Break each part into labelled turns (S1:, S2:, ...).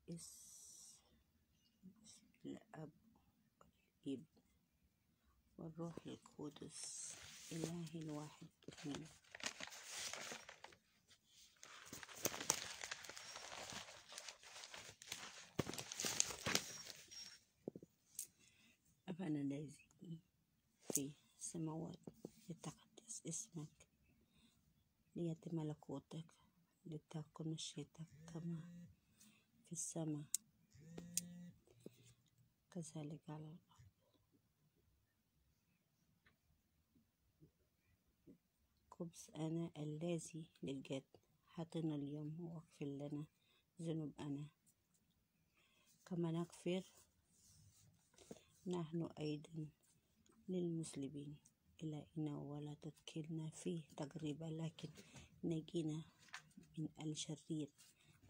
S1: باسم الأب والابن والروح القدس إله واحد آمين. أبانا الذي في السماوات يتقدس اسمك، ليأتي ملكوتك، لتكن مشيئتك كما في السماء كذلك على الأرض. خبز أنا الذي للغد أعطنا اليوم، واغفر لنا ذنوبنا كما نغفر نحن أيضا للمذنبين إلينا، ولا تدخلنا في تجربة لكن نجينا من الشرير.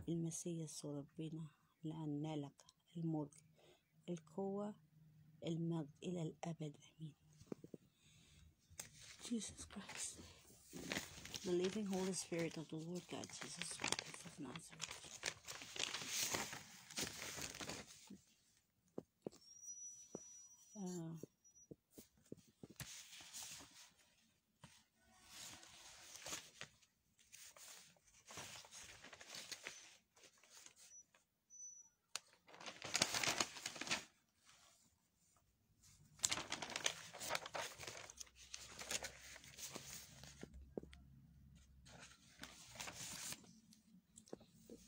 S1: المسيح يسوع ربنا، لأن لك الملك، القوة، المجد إلى الأبد آمين. Jesus Christ, the living Holy Spirit of the Lord God Jesus Christ of Nazareth.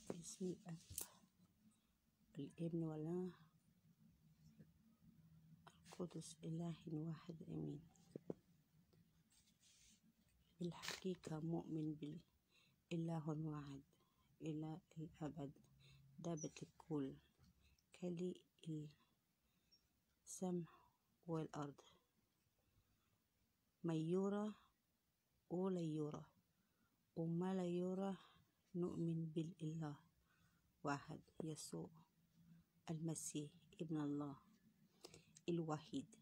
S1: باسم الأب والابن والروح القدس إله واحد آمين. بالحقيقة مؤمن بالإله واحد إلى الأبد، ضابط الكل، خالق السماء والأرض، ما يرى ولا يرى وما لا يرى. نؤمن بالإله واحد يسوع المسيح ابن الله الوحيد،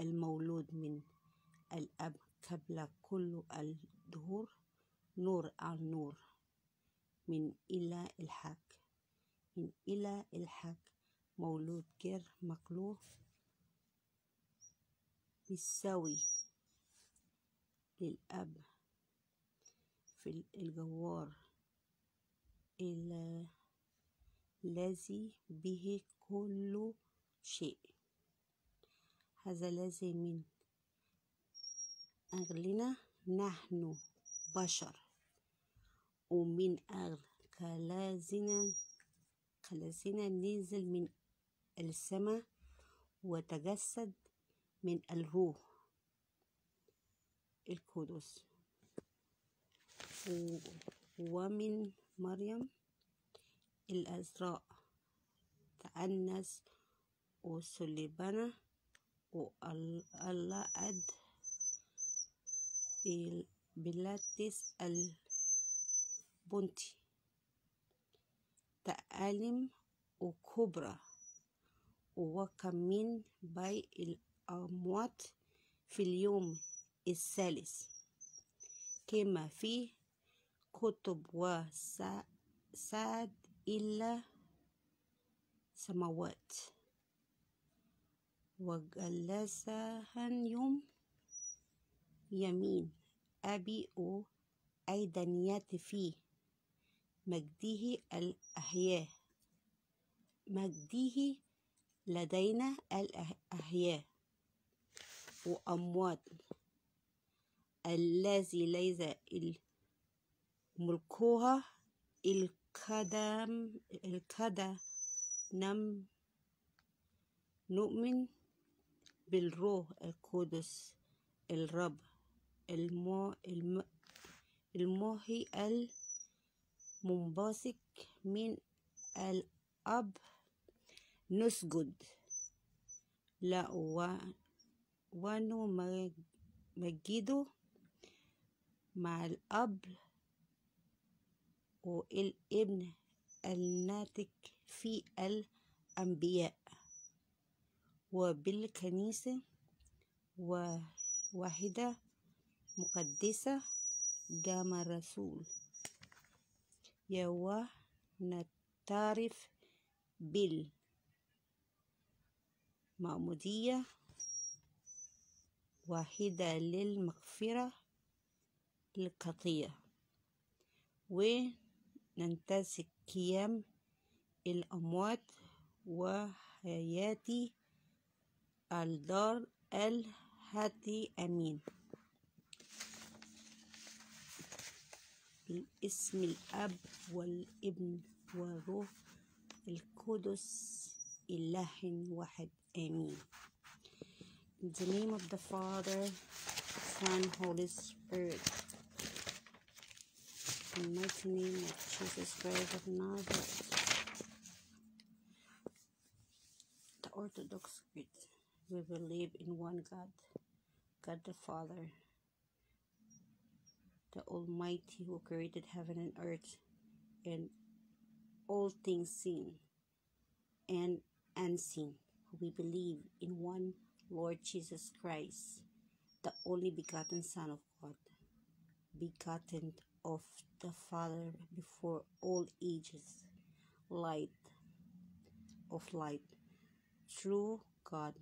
S1: المولود من الأب قبل كل الدهور، نور عن نور، من إله الحق، من إله الحق، مولود غير مخلوق، بيساوي للأب في الجوهر، الذي به كل شيء. هذا الذي من أجلنا نحن بشر، ومن أجل خلاصنا نزل من السماء وتجسد من الروح القدس، ومن مريم العذراء تأنس وصلبنا، والله أد بيلاطس البنطي تألم وكبرى، وقام من بين الأموات في اليوم الثالث، كما في كتب، وصعد إلى السماوات، وجلس يوم يمين أبي، أيضا يأتي في مجده الأحياء، مجده لدينا الأحياء وأموات، الذي ليس ملكها القدم. نؤمن بالروح القدس الرب المحيي المنبثق من الأب، نسجد له ونمجده مع الأب والابن الناطق في الأنبياء، وبالكنيسة واحدة مقدسة جامع الرسول، معترف بالمعمودية واحدة للمغفرة الخطية، وننتزع قيام الأموات وحياة الدار الآتية. آمين. باسم الأب والابن والروح القدس إله واحد. آمين. In the name of the Father, Son, Holy Spirit. In the mighty name of Jesus Christ of Nazareth. The Orthodox Faith. We believe in one God, God the Father, the Almighty, who created heaven and earth and all things seen and unseen. We believe in one Lord Jesus Christ, the only begotten Son of God, begotten of the Father before all ages, light of light, true God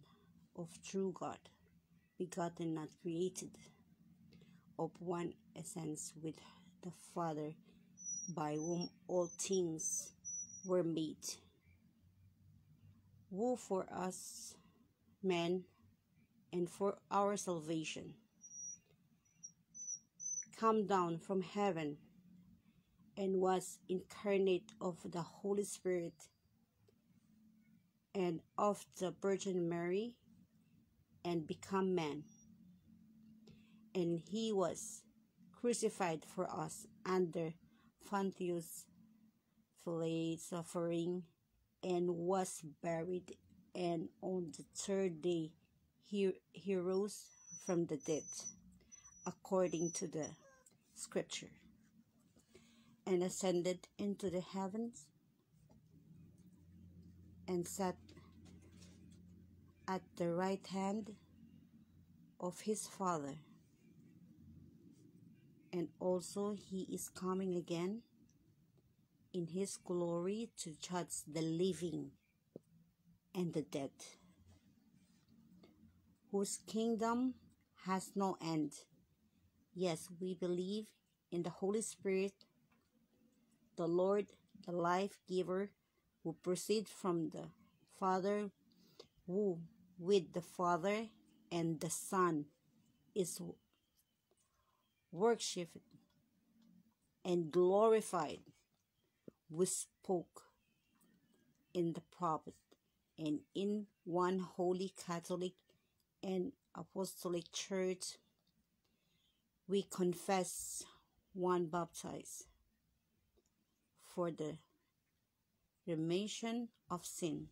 S1: of true God, begotten, not created, of one essence with the Father, by whom all things were made, who for us men and for our salvation come down from heaven and was incarnate of the Holy Spirit and of the Virgin Mary, and become man. And he was crucified for us under Pontius Pilate's suffering, and was buried, and on the third day he rose from the dead, according to the Scripture, and ascended into the heavens, and sat at the right hand of his Father. And also he is coming again in his glory to judge the living and the dead, whose kingdom has no end. Yes, we believe in the Holy Spirit, the Lord, the life giver, who proceeds from the Father, who with the Father and the Son is worshipped and glorified, who spoke in the prophet, and in one holy Catholic and Apostolic Church we confess one baptize for the remission of sins.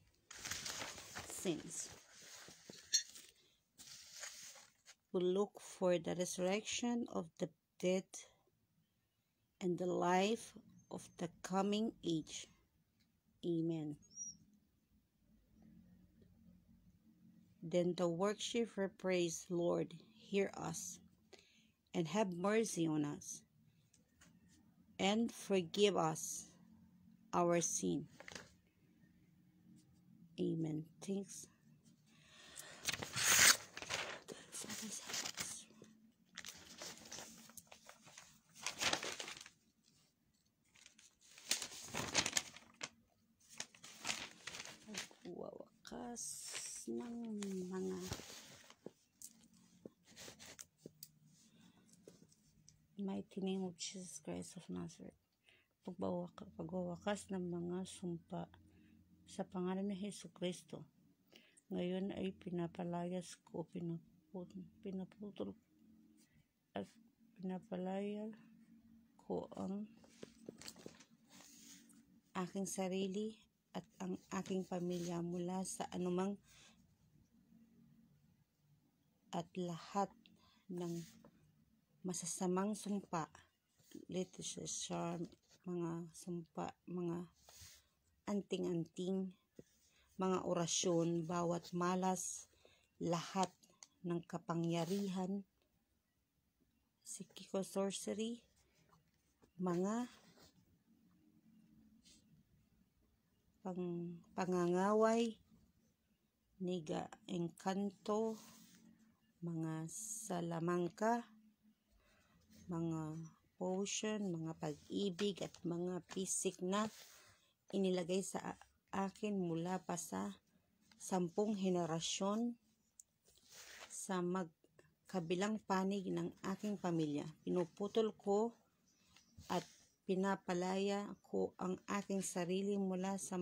S1: We look for the resurrection of the dead and the life of the coming age. Amen. Then the worshiper prays, Lord, hear us, and have mercy on us, and forgive us our sin. Amen. Thanks. Pagwawakas ng mga mighty name of Jesus Christ of Nazareth. Pagwawakas ng mga sumpa sa pangalan ni Hesus Kristo. Ngayon ay pinapalayas ko, pinaputol at pinapalaya ko ang aking sarili at ang aking pamilya mula sa anumang at lahat ng masasamang sumpa, litisasya, mga sumpa, mga anting-anting, mga orasyon, bawat malas, lahat ng kapangyarihan, psychical sorcery, mga pangangaway, niga engkanto, mga salamangka, mga potion, mga pag-ibig at mga pisik na inilagay sa akin mula pa sa 10 henerasyon sa magkabilang panig ng aking pamilya. Pinuputol ko at pinapalaya ko ang aking sarili mula sa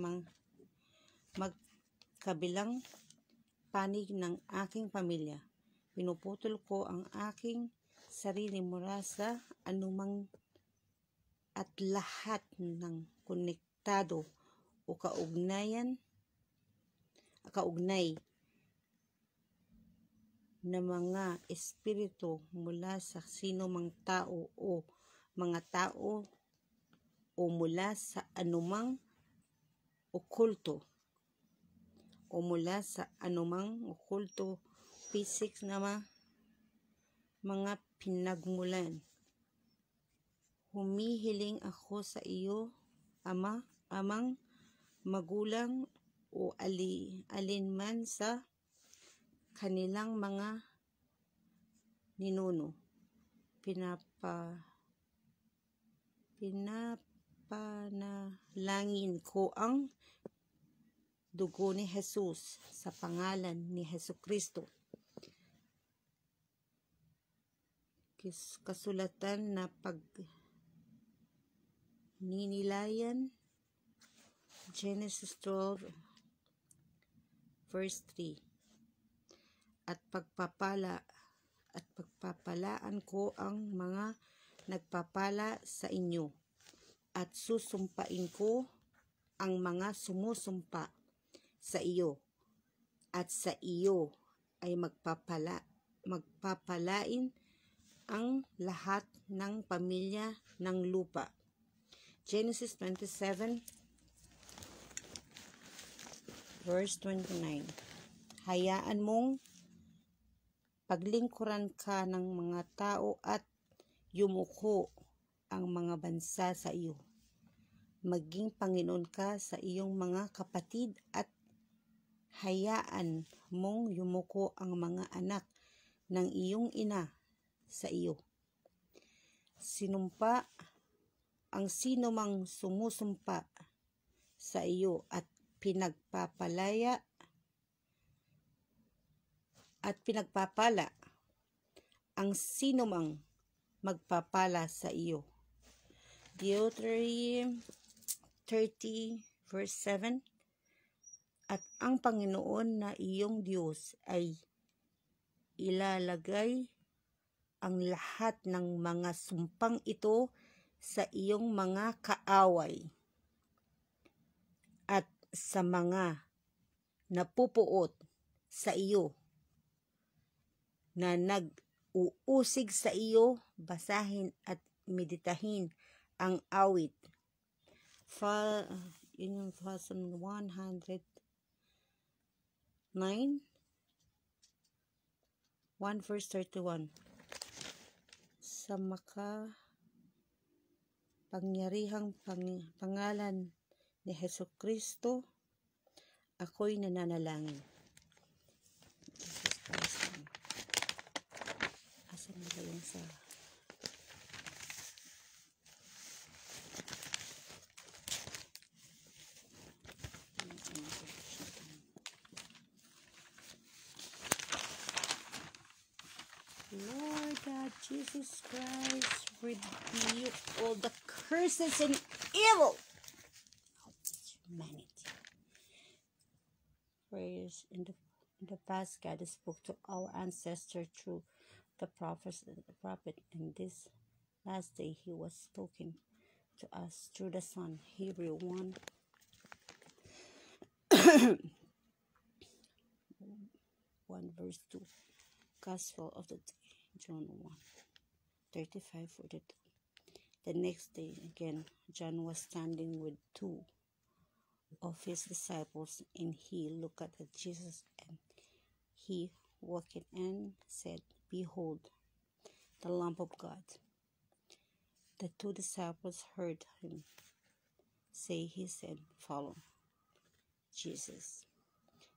S1: magkabilang panig ng aking pamilya. Pinuputol ko ang aking sarili mula sa anumang at lahat ng konektado o kaugnay na mga espiritu mula sa sino mang tao o mga tao o mula sa anumang okulto pisik na mga pinagmulan. Humihiling ako sa iyo, amang magulang o alinman sa kanilang mga ninuno. Pinapanalangin ko ang dugo ni Jesus sa pangalan ni Jesucristo. Kasulatan na pagninilayan, Genesis 12 verse 3. At pagpapalaan ko ang mga nagpapala sa inyo, at susumpain ko ang mga sumusumpa sa iyo, at sa iyo ay magpapalain ang lahat ng pamilya ng lupa. Genesis 27 verse 29. Hayaan mong paglingkuran ka ng mga tao at yumuko ang mga bansa sa iyo. Maging Panginoon ka sa iyong mga kapatid at hayaan mong yumuko ang mga anak ng iyong ina sa iyo. Sinumpa ang sino mang sumusumpa sa iyo at pinagpapala ang sino mang magpapala sa iyo. Deuteronomy 30 verse 7. At ang Panginoon na iyong Diyos ay ilalagay ang lahat ng mga sumpang ito sa iyong mga kaaway at sa mga napupuot sa iyo na nag-uusig sa iyo. Basahin at meditahin ang awit. In Psalm 109 1 verse 31. Sa makapangyarihang pangalan ni Jesucristo, ako'y nananalangin. Asan na ba yung sa Lord God Jesus Christ, rebuke all the curses and evil of humanity. Prayers in the past, God spoke to our ancestors through the prophet, and this last day He was spoken to us through the Son. Hebrew 1 verse 2. Gospel of the day, John 1:35-42. The next day again, John was standing with 2 of his disciples, and he looked at Jesus, and he walked and said, Behold, the Lamb of God. The 2 disciples heard him say, he said, Follow. Jesus.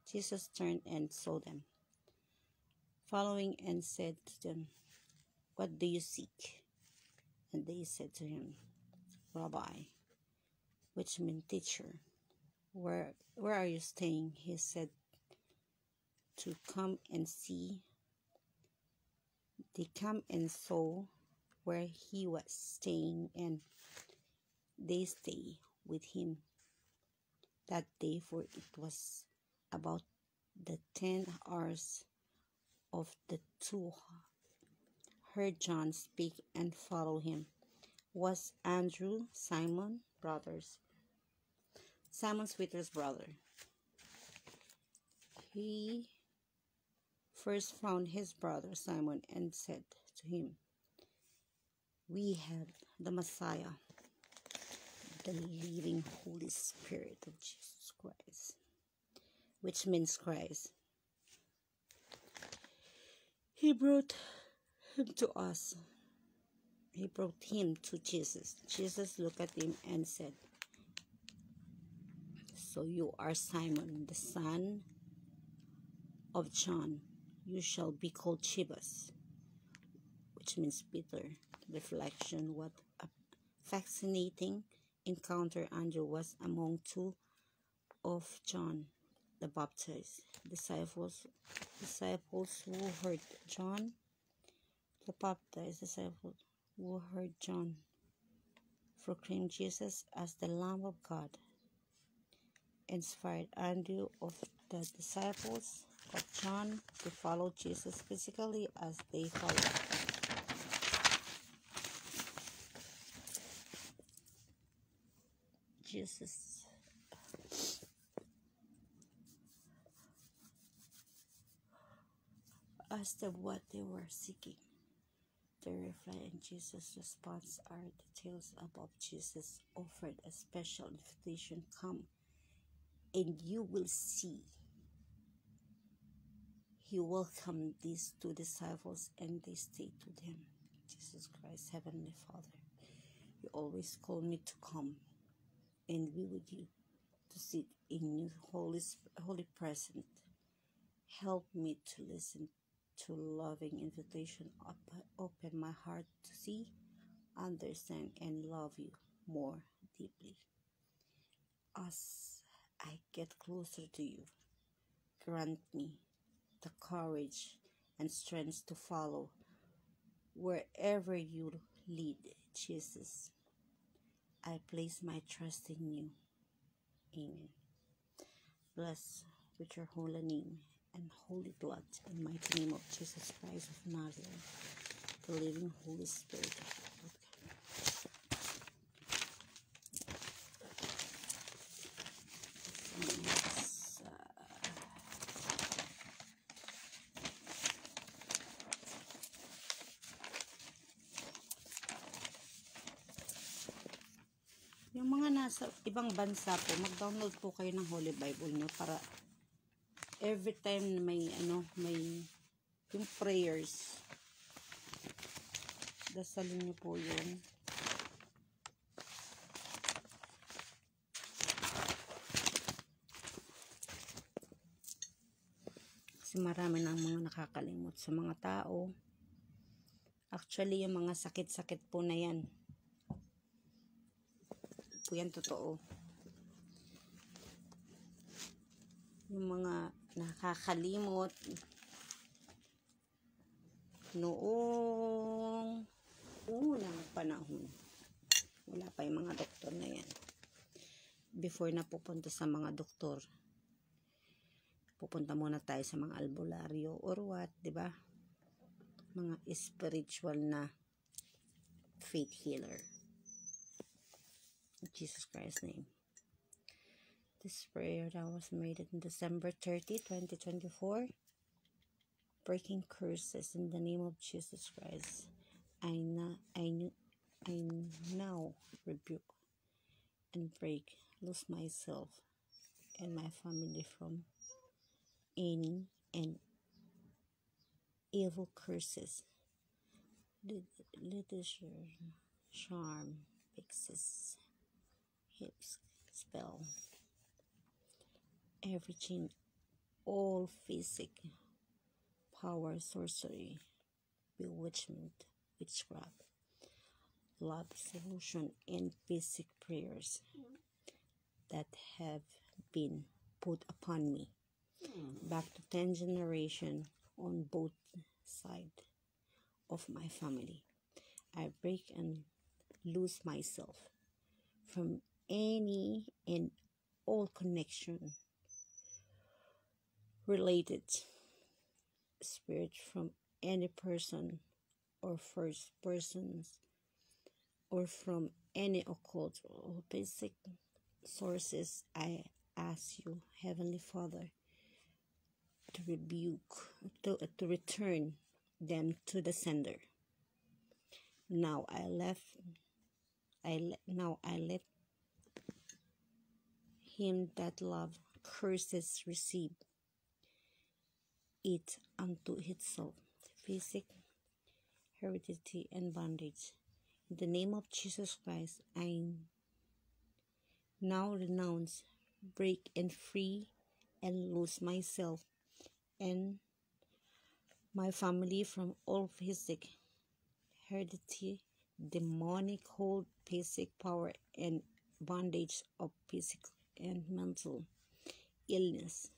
S1: Jesus turned and saw them, following, and said to them, "What do you seek?" And they said to him, "Rabbi," which means teacher, where are you staying?" He said, "To come and see." They come and saw where he was staying, and they stayed with him that day, for it was about the 10 hours of the two heard John speak and follow him. Was Andrew, Simon's Peter's brother. He first found his brother Simon and said to him, "We have the Messiah, the living Holy Spirit of Jesus Christ," which means Christ. He brought him to us. He brought him to Jesus. Jesus looked at him and said, "So you are Simon, the son of John. You shall be called Cephas," which means Peter. Reflection: what a fascinating encounter Andrew was among two of John the Baptist disciples who heard John the Baptist disciples who heard John proclaim Jesus as the Lamb of God inspired Andrew of the disciples of John to follow Jesus physically as they followed. Jesus asked them what they were seeking. Their reply and Jesus' response are details above. Jesus offered a special invitation: "Come and you will see." He welcomed these two disciples and they stayed with him. Jesus Christ, Heavenly Father, you always call me to come and be with you, to sit in your holy presence. Help me to listen to loving invitation. Open my heart to see, understand, and love you more deeply. As I get closer to you, grant me the courage and strength to follow wherever you lead. Jesus, I place my trust in you. Amen. Bless with your holy name and holy blood, in the mighty name of Jesus Christ of Nazareth, the living Holy Spirit of God. Yung mga nasa ibang bansa po, mag-download po kayo ng Holy Bible nyo para every time na may yung prayers, dasalin nyo po yun. Kasi marami ng mga nakakalimot sa mga tao. Actually, yung mga sakit-sakit po na yan, po yan totoo. Yung mga nakakalimot noong unang panahon, wala pa yung mga doktor na yan. Before na pupunta sa mga doktor, pupunta muna tayo sa mga albularyo or what, diba? Mga spiritual na faith healer. In Jesus Christ's name. This prayer that was made on December 30, 2024. Breaking curses in the name of Jesus Christ. I now rebuke and break, loose myself and my family from any and evil curses, literature, charm, fixes, hips, spell, everything, all physic, power, sorcery, bewitchment, witchcraft, love, solution, and basic prayers that have been put upon me. Back to 10 generations on both sides of my family. I break and lose myself from any and all connection related spirit from any person or first persons or from any occult or basic sources. I ask you, Heavenly Father, to rebuke, to return them to the sender. Now I let him that love curses receive it unto itself, physic, heredity, and bondage. In the name of Jesus Christ, I now renounce, break, and free, and lose myself and my family from all physic, heredity, demonic hold, basic power, and bondage of physical and mental illness,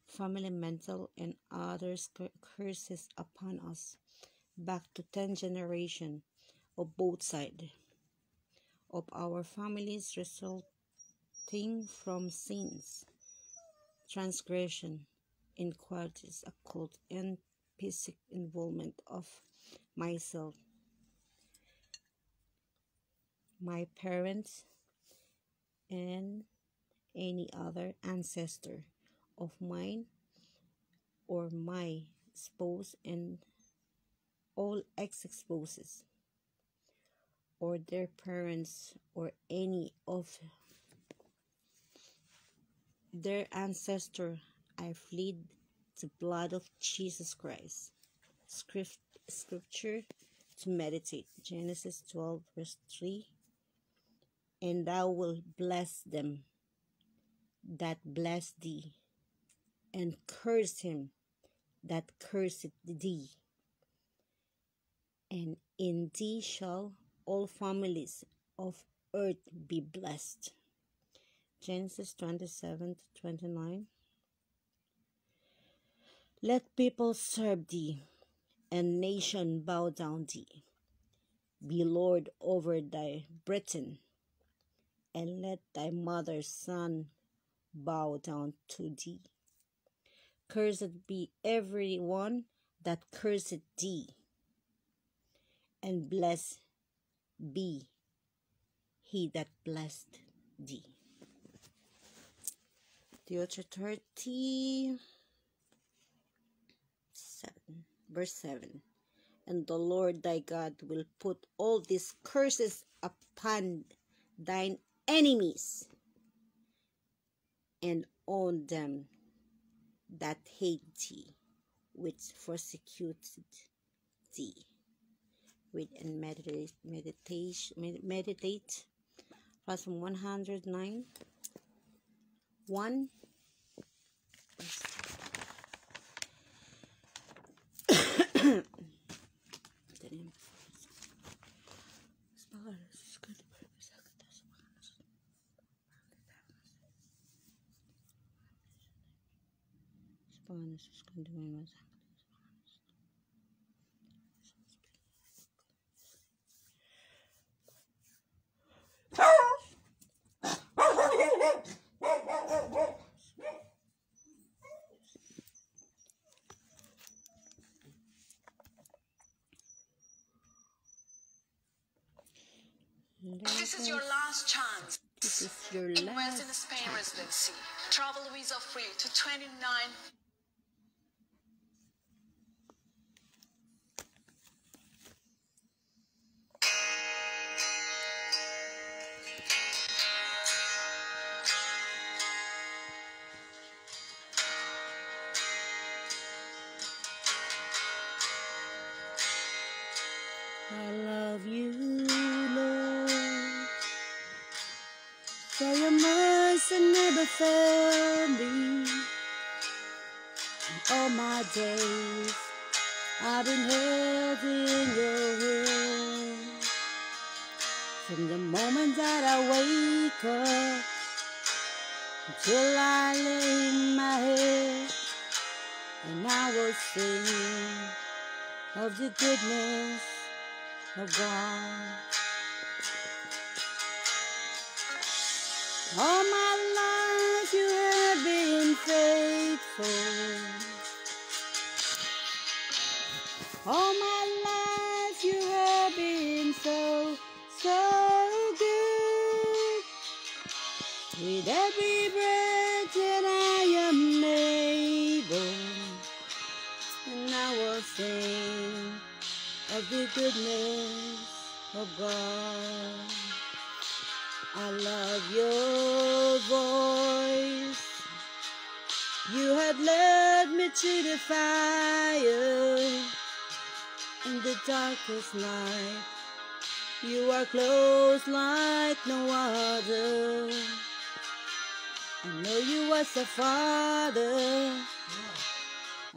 S1: family, mental, and others curses upon us, back to 10 generations of both sides of our families, resulting from sins, transgression, iniquities, occult, and basic involvement of myself, my parents, and any other ancestor of mine or my spouse and all ex-spouses or their parents or any of their ancestor. I plead the blood of Jesus Christ. Scripture to meditate, Genesis 12 verse 3. And thou wilt bless them that bless thee, and curse him that curseth thee. And in thee shall all families of earth be blessed. Genesis 27-29. Let people serve thee, and nation bow down thee. Be Lord over thy brethren, and let thy mother's son bow down to thee. Cursed be every one that curseth thee, and blessed be he that blessed thee. Deuteronomy 37 verse 7. And the Lord thy God will put all these curses upon thine enemies, and on them that hate thee, which persecuted thee. Read and meditate from 109 1.
S2: This is your last chance.
S1: This is your
S2: In
S1: last
S2: West in Spain residency. Travel visa free to 29.
S1: I love you, Lord, for your mercy never failed me. All my days I've been held in your hand. From the moment that I wake up until I lay my head, and I will sing of the goodness of God. All my life you have been faithful. All my life you have been so, so good. With every breath that I am able, and I will sing of the goodness of God. I love your voice. You have led me to the fire in the darkest night. You are close like no other. I know you was a father.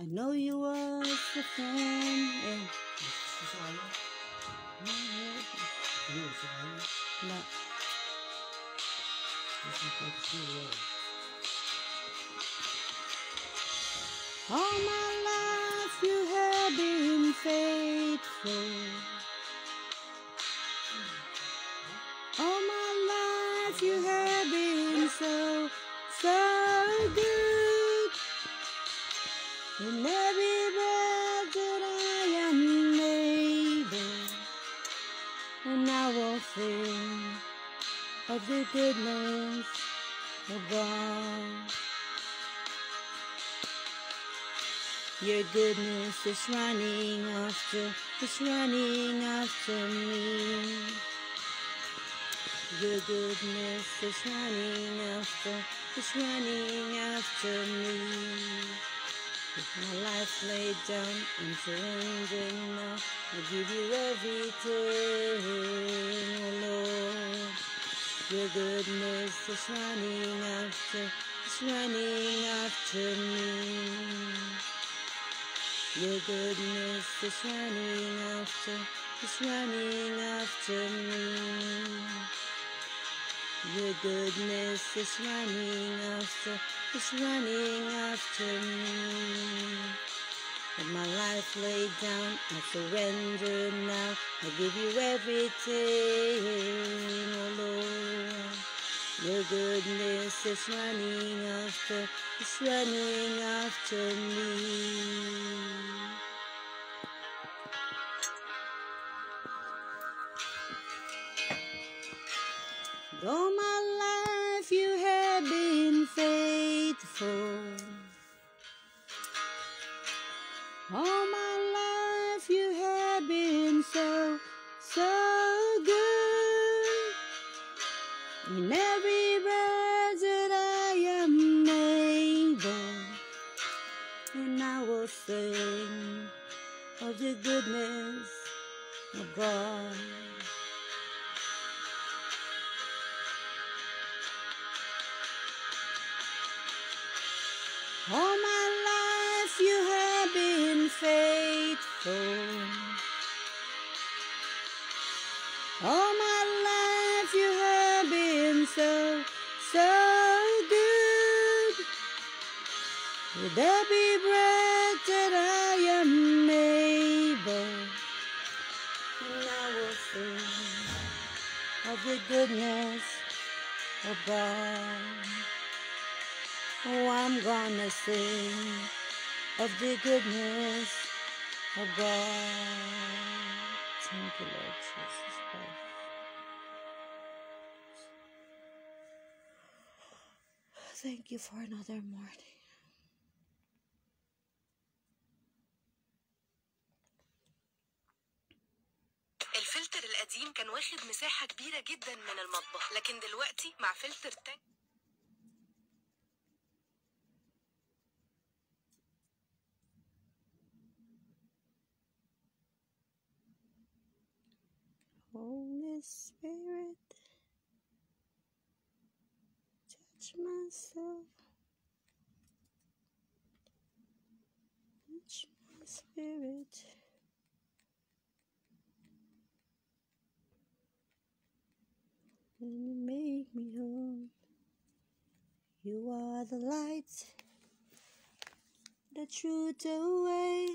S1: I know you was a friend. No. All my life you have been faithful. All my life you have been so, so good. In every breath that I am able, and I will sing of the goodness of God. Your goodness is running after me. Your goodness is running after me. With my life laid down, I'm surrendering now. I give you everything, oh Lord. Your goodness is running after me. Your goodness is running after me. Your goodness is running after me. With my life laid down, I surrender now. I give you everything, oh Lord. Your goodness is running after me. All my life you have been faithful. All my life you have been so, so good. In every breath that I am able, and I will sing of the goodness of God. All my life you have been faithful. All my life you have been so, so good. With every breath that I am able, and I will sing of the goodness of God. Oh, I'm gonna sing of the goodness of God. Thank you, Lord Jesus Christ. Thank you for another morning.
S2: الفلتر القديم كان واخد مساحة كبيرة جدا من المطبخ، لكن دلوقتي مع فلتر تانك
S1: Holy Spirit, touch myself, touch my spirit. And you make me whole. You are the light, the truth, the way.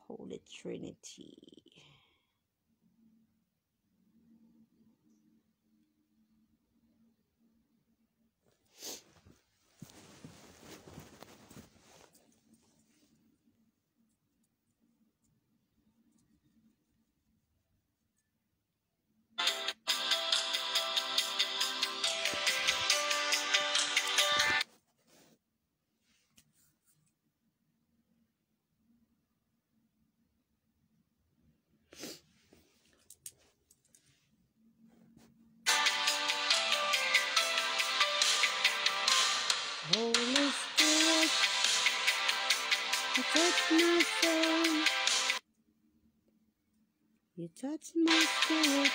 S1: Holy Trinity. Holy Spirit, you touch my soul. You touch my spirit.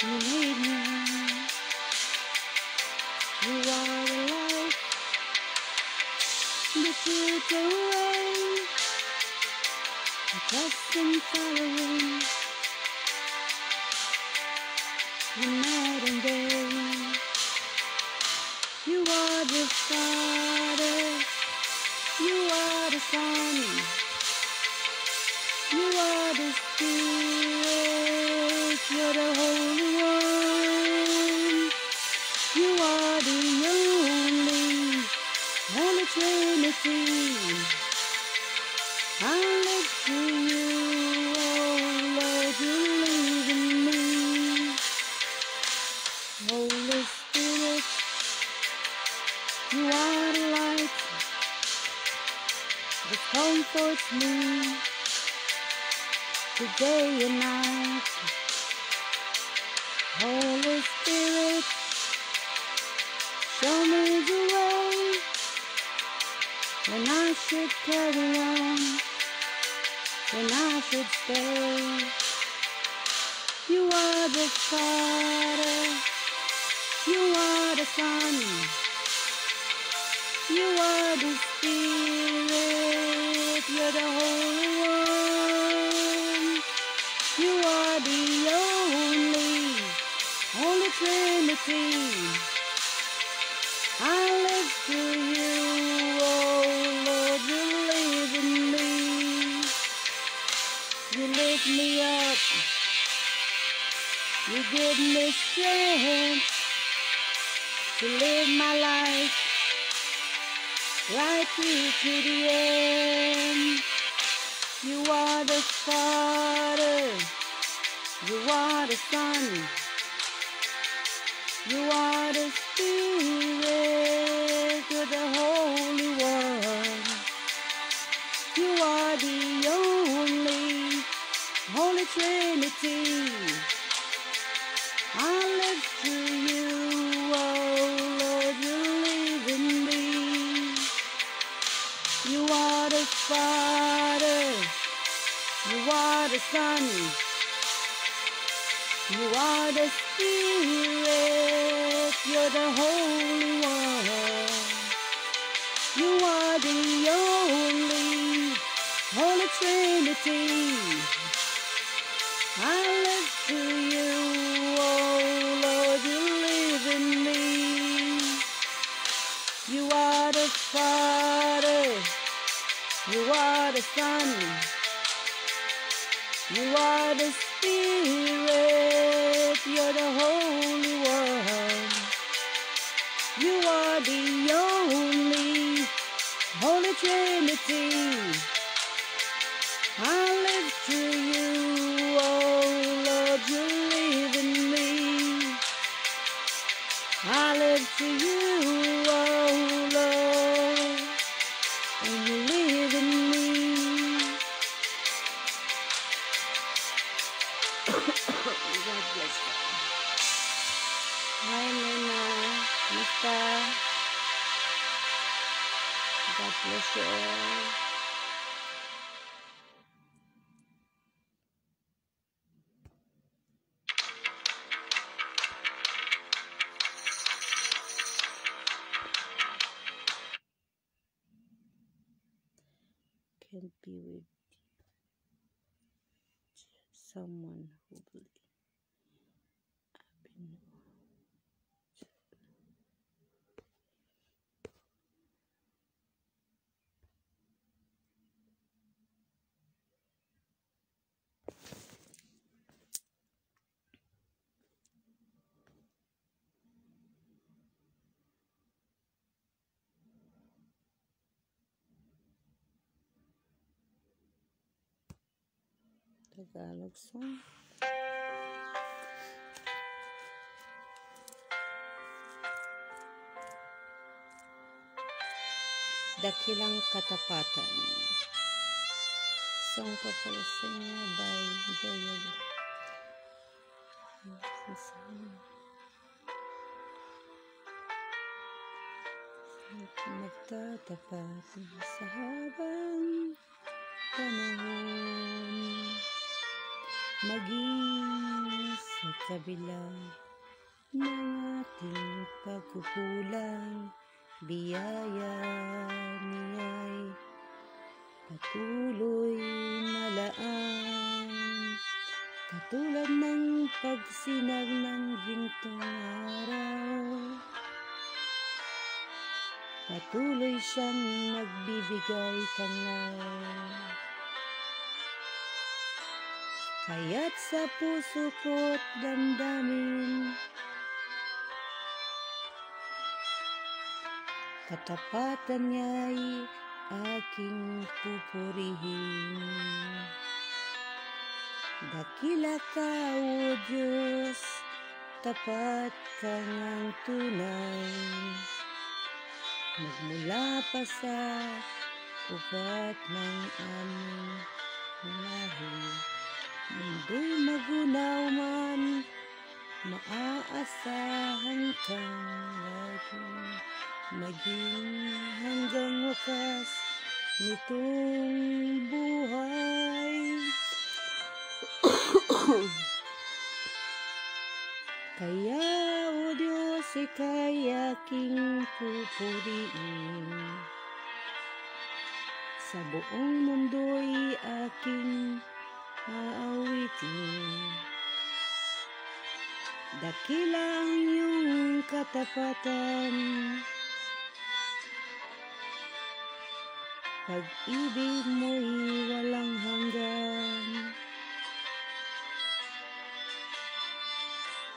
S1: You made me whole. You are the light, the truth, the way. I trust and following you night and day. You are the Father, you are the Son, you are the Spirit, you're the Holy One. You are the only Holy Trinity. I look to you, oh Lord, you live in me. Holy Spirit, you are the light that comforts me today and night. Holy Spirit, show me the way when I should carry on, when I should stay. You are the Father, you are the Son, you are the Spirit, you're the Holy One. You are the only Holy Trinity. I live to you, oh Lord, you live in me. You lift me up, you give me strength to live my life right through to the end. You are the Father, you are the Son, you are the Spirit, you're the Holy One. You are the only Holy Trinity. I live to you, oh Lord, you live in me. You are the Father, you are the Son, you are the Spirit, you're the Holy One. You are the only Holy Trinity. I live to you, oh Lord, you live in me. You are the Father, you are the Son, you are the Spirit, you're the Holy One. You are the only Holy Trinity. I live to you, oh Lord, you live in me. I live to you, oh Lord, and you live in me. God bless you. Hi, Nina, Mr. God bless you all. can't be with someone who believes. Tagalog song. Dakilang Katapatan. Song Papalasing by Dayag. Magtatapat sa habang panahon, maging sa kabila ng ating pagkukulang, biyaya niya'y patuloy na laan, katulad ng pagsinag ng gintong araw. Patuloy siyang nagbibigay tanglaw, kaya't sa puso ko't damdamin, katapatan niya'y aking pupurihin. Dakila ka, O Diyos, tapat ka ngang tunay, magmula pa sa ugat ng aming lahi. Mundo'y magunaw man, maaasahan kang laging maging hanggang wakas nitong buhay. Kaya, O Diyos, ika'y aking pupuriin, sa buong mundo'y aking aawitin. Dakila ang iyong katapatan, pag-ibig mo'y walang hanggan.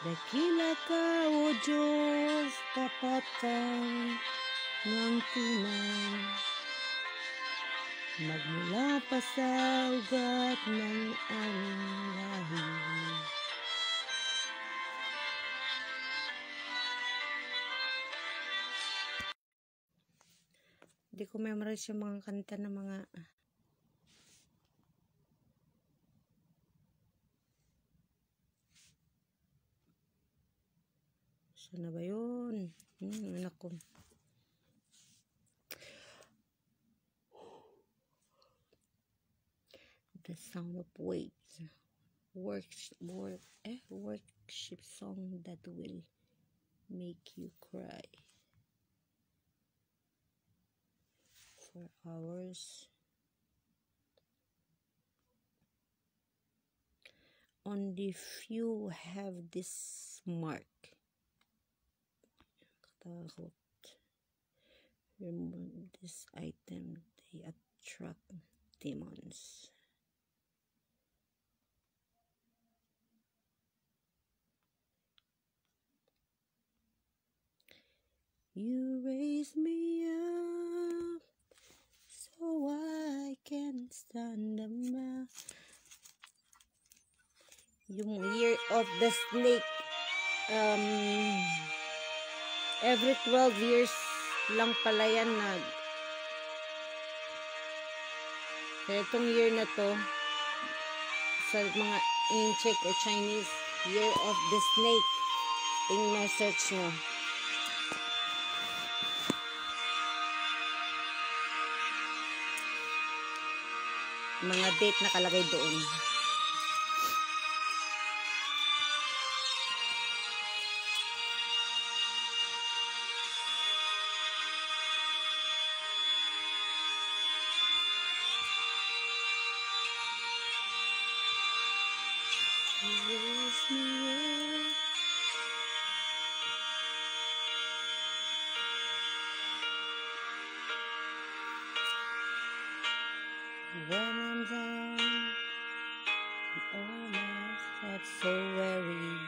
S1: Dakila ka, O Diyos, tapat kang ng tunay, magmula pa sa ugat ng aming lahi. Hindi ko memorize yung mga kanta ng mga sana ba yun? Anak ko. The Sound of Waves. Worship song that will make you cry for hours. Only few have this mark. Katakot. Remove this item, they attract demons. You raise me up so I can stand up now. Yung Year of the Snake, every 12 years lang pala yan kaya itong year na to, sa mga ancient or Chinese, Year of the Snake, yung message nyo. Mga date nakalagay doon. when I'm down, and all my thoughts so weary.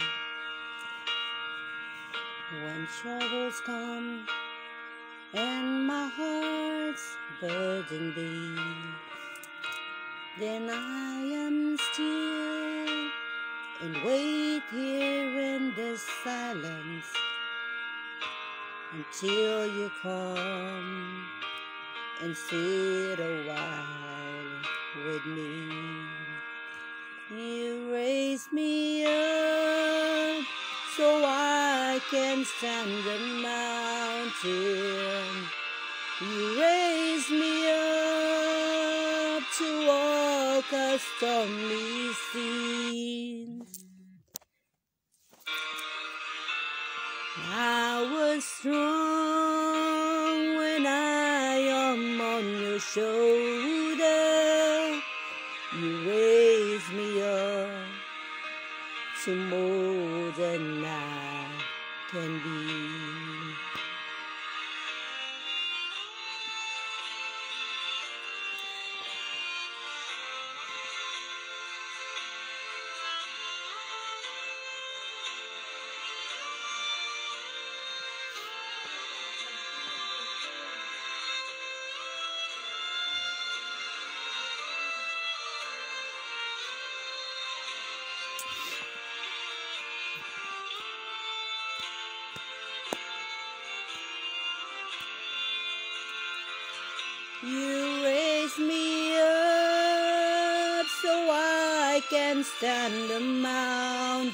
S1: When troubles come and my heart's burdened be, then I am still and wait here in the silence until you come and sit a while with me. You raise me up so I can stand the mountain. You raise me up to walk a stormy seas. I was strong when I am on your shoulder. You raise me up to more than I can be. You raise me up so I can stand the mountain.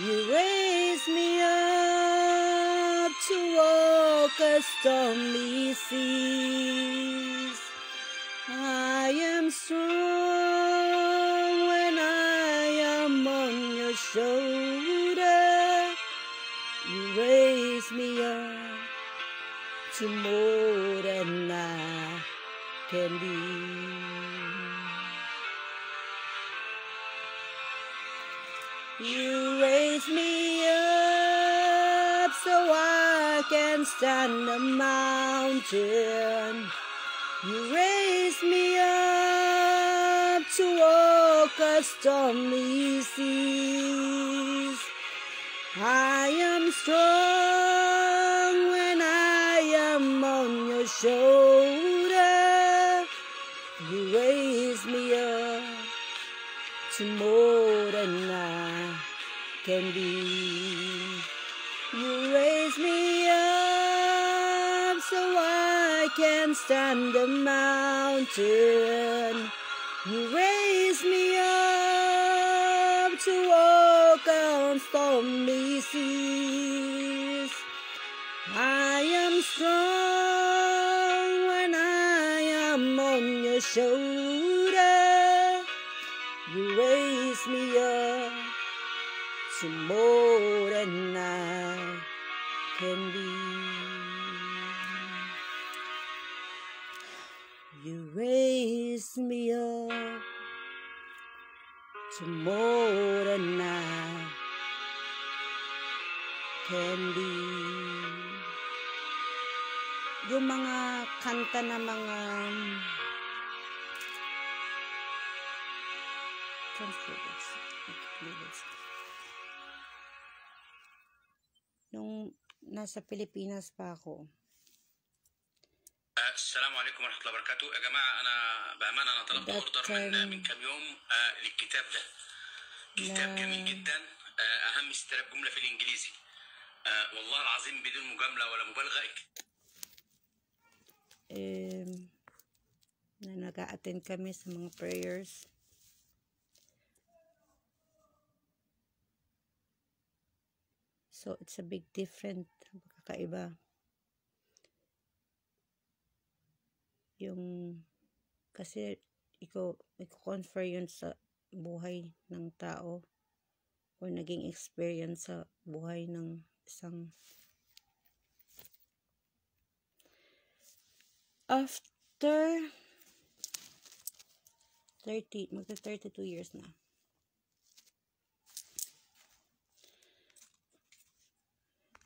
S1: You raise me up to walk a stormy seas. I am strong when I am on your shoulder. You raise me up to more than I can be. You raise me up so I can stand the mountain. You raise me up to walk a stormy seas. I am strong when I am on your shoulder. You raise me up to more than I can be. You raise me up so I can stand the mountain. You raise me up to walk on stormy seas. I am strong when I am on your shoulder. You raise me up to more than I can be. You raise me up to more than I can be. Yung mga kanta na mga nung nasa Pilipinas pa ako.
S3: السلام عليكم ورحمة الله وبركاته يا جماعة. أنا بأمانة أنا طلبت أوردر من كام يوم للكتاب ده. كتاب جميل جدا، أهم 6000 جملة في الإنجليزي. والله العظيم بدون مجاملة ولا مبالغة.
S1: Na nag-a-attend kami sa mga prayers. So, it's a big different, kakaiba. Yung, kasi, i-confer yun sa buhay ng tao or naging experience sa buhay ng isang after 32 years na.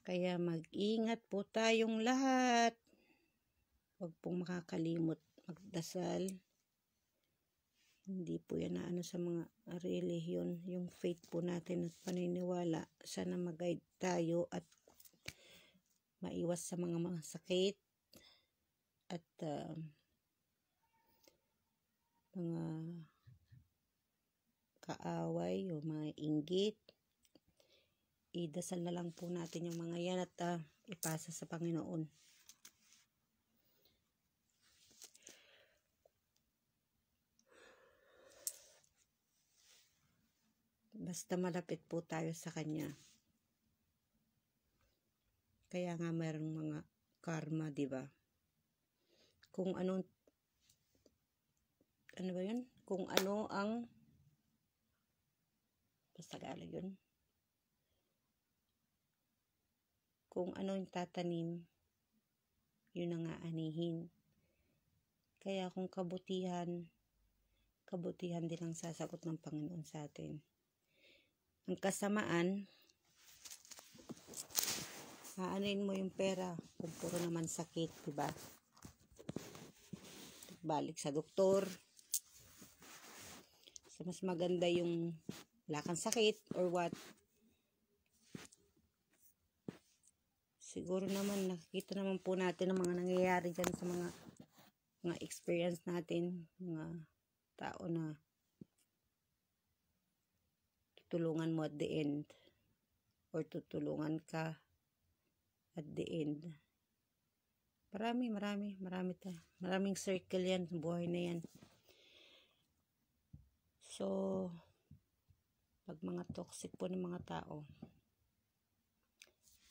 S1: Kaya mag-ingat po tayong lahat. Huwag pong makakalimot magdasal. Hindi po yan na ano sa mga relihiyon, yung faith po natin at paniniwala. Sana mag-guide tayo at maiwas sa mga sakit at mga kaaway o mga inggit. Idasal na lang po natin yung mga yan at ipasa sa Panginoon. Basta malapit po tayo sa Kanya. Kaya nga mayroong mga karma, di ba? Kung ano ba yun? Kung ano ang basta gala yun. Kung ano yung tatanim, yun ang aanihin. Kaya kung kabutihan din ang sasagot ng Panginoon sa atin. Ang kasamaan, aanin mo yung pera kung puro naman sakit, diba? Balik sa doktor. So, mas maganda yung wala kang sakit or what. Siguro naman, nakikita naman po natin ang mga nangyayari dyan sa mga experience natin, mga tao na tutulungan mo at the end or tutulungan ka at the end. Maraming circle yan, buhay na yan. So, pag mga toxic po ng mga tao,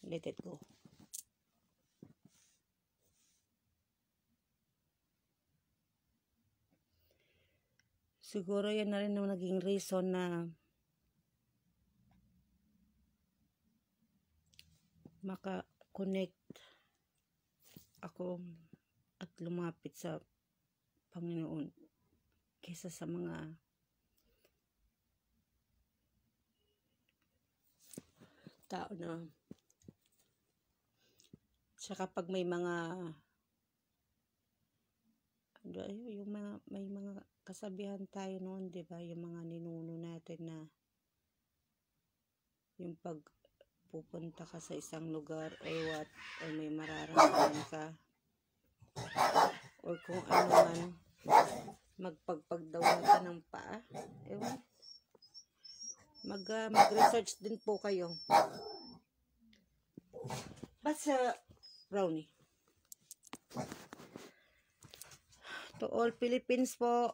S1: let it go. Siguro yan na rin ang naging reason na maka-connect ako at lumapit sa Panginoon kaysa sa mga tao na tsaka pag may mga may mga kasabihan tayo noon, 'di ba? Yung mga ninuno natin na yung pag pupunta ka sa isang lugar or what, or may mararamdaman ka or kung ano man, magpagpag daw ka ng paa. Ewan. Mag-research din po kayo. Basta brownie. To all Philippines po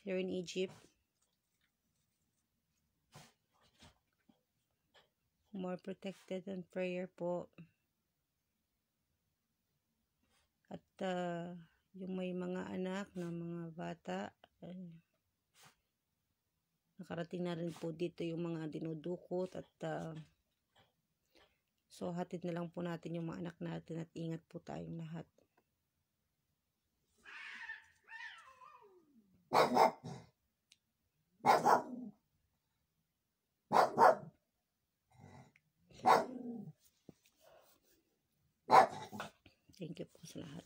S1: here in Egypt, more protected and prayer po. At yung may mga anak na mga bata, nakarating na rin po dito yung mga dinudukot at so hatid na lang po natin yung mga anak natin at ingat po tayong lahat. Thank you po sa lahat.